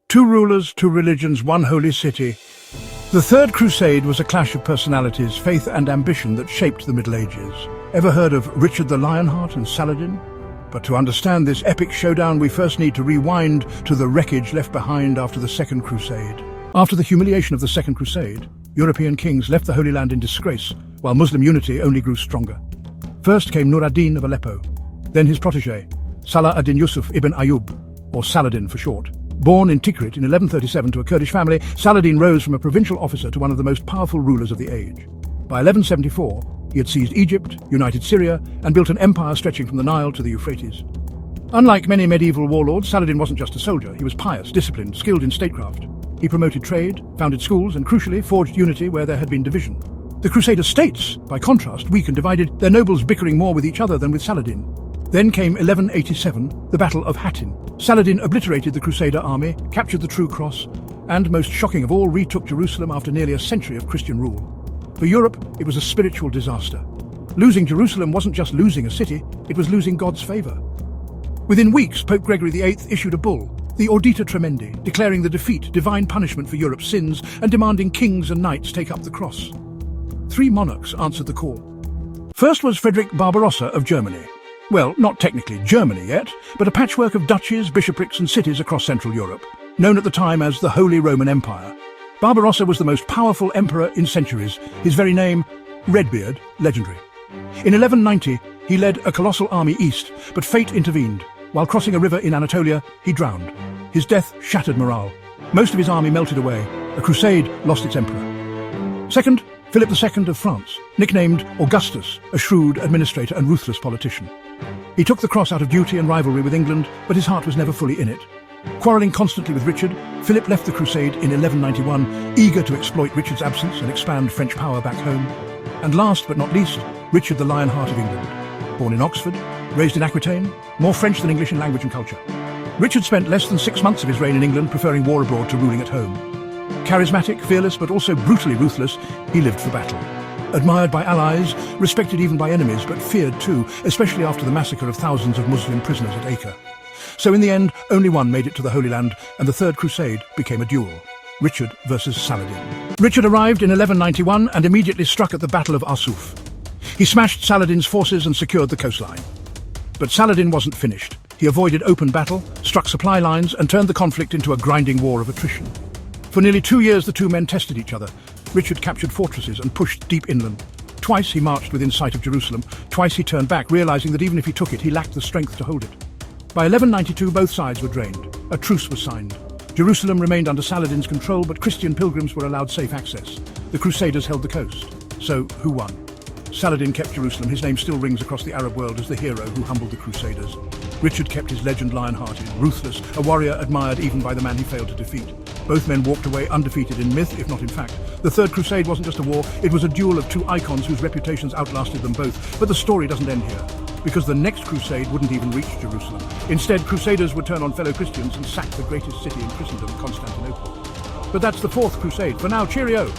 Two rulers, two religions, one holy city. The Third Crusade was a clash of personalities, faith and ambition that shaped the Middle Ages. Ever heard of Richard the Lionheart and Saladin? But to understand this epic showdown, we first need to rewind to the wreckage left behind after the Second Crusade. After the humiliation of the Second Crusade, European kings left the Holy Land in disgrace, while Muslim unity only grew stronger. First came Nur ad-Din of Aleppo, then his protege, Salah ad-Din Yusuf ibn Ayyub, or Saladin for short. Born in Tikrit in 1137 to a Kurdish family, Saladin rose from a provincial officer to one of the most powerful rulers of the age. By 1174, he had seized Egypt, united Syria, and built an empire stretching from the Nile to the Euphrates. Unlike many medieval warlords, Saladin wasn't just a soldier. He was pious, disciplined, skilled in statecraft. He promoted trade, founded schools, and crucially, forged unity where there had been division. The Crusader states, by contrast, weak and divided, their nobles bickering more with each other than with Saladin. Then came 1187, the Battle of Hattin. Saladin obliterated the Crusader army, captured the True Cross, and, most shocking of all, retook Jerusalem after nearly a century of Christian rule. For Europe, it was a spiritual disaster. Losing Jerusalem wasn't just losing a city, it was losing God's favour. Within weeks, Pope Gregory VIII issued a bull, the Audita Tremendi, declaring the defeat divine punishment for Europe's sins and demanding kings and knights take up the cross. Three monarchs answered the call. First was Frederick Barbarossa of Germany. Well, not technically Germany yet, but a patchwork of duchies, bishoprics and cities across Central Europe, known at the time as the Holy Roman Empire. Barbarossa was the most powerful emperor in centuries, his very name, Redbeard, legendary. In 1190, he led a colossal army east, but fate intervened. While crossing a river in Anatolia, he drowned. His death shattered morale. Most of his army melted away. A crusade lost its emperor. Second, Philip II of France, nicknamed Augustus, a shrewd administrator and ruthless politician. He took the cross out of duty and rivalry with England, but his heart was never fully in it. Quarrelling constantly with Richard, Philip left the crusade in 1191, eager to exploit Richard's absence and expand French power back home. And last but not least, Richard the Lionheart of England. Born in Oxford, raised in Aquitaine, more French than English in language and culture. Richard spent less than 6 months of his reign in England preferring war abroad to ruling at home. Charismatic, fearless, but also brutally ruthless, he lived for battle. Admired by allies, respected even by enemies, but feared too, especially after the massacre of thousands of Muslim prisoners at Acre. So in the end, only one made it to the Holy Land, and the Third Crusade became a duel. Richard versus Saladin. Richard arrived in 1191 and immediately struck at the Battle of Arsuf. He smashed Saladin's forces and secured the coastline. But Saladin wasn't finished. He avoided open battle, struck supply lines, and turned the conflict into a grinding war of attrition. For nearly 2 years, the two men tested each other. Richard captured fortresses and pushed deep inland. Twice he marched within sight of Jerusalem. Twice he turned back, realizing that even if he took it, he lacked the strength to hold it. By 1192, both sides were drained. A truce was signed. Jerusalem remained under Saladin's control, but Christian pilgrims were allowed safe access. The Crusaders held the coast. So, who won? Saladin kept Jerusalem. His name still rings across the Arab world as the hero who humbled the Crusaders. Richard kept his legend lion-hearted, ruthless, a warrior admired even by the man he failed to defeat. Both men walked away undefeated in myth, if not in fact. The Third Crusade wasn't just a war, it was a duel of two icons whose reputations outlasted them both. But the story doesn't end here, because the next crusade wouldn't even reach Jerusalem. Instead, Crusaders would turn on fellow Christians and sack the greatest city in Christendom, Constantinople. But that's the Fourth Crusade. For now, cheerio!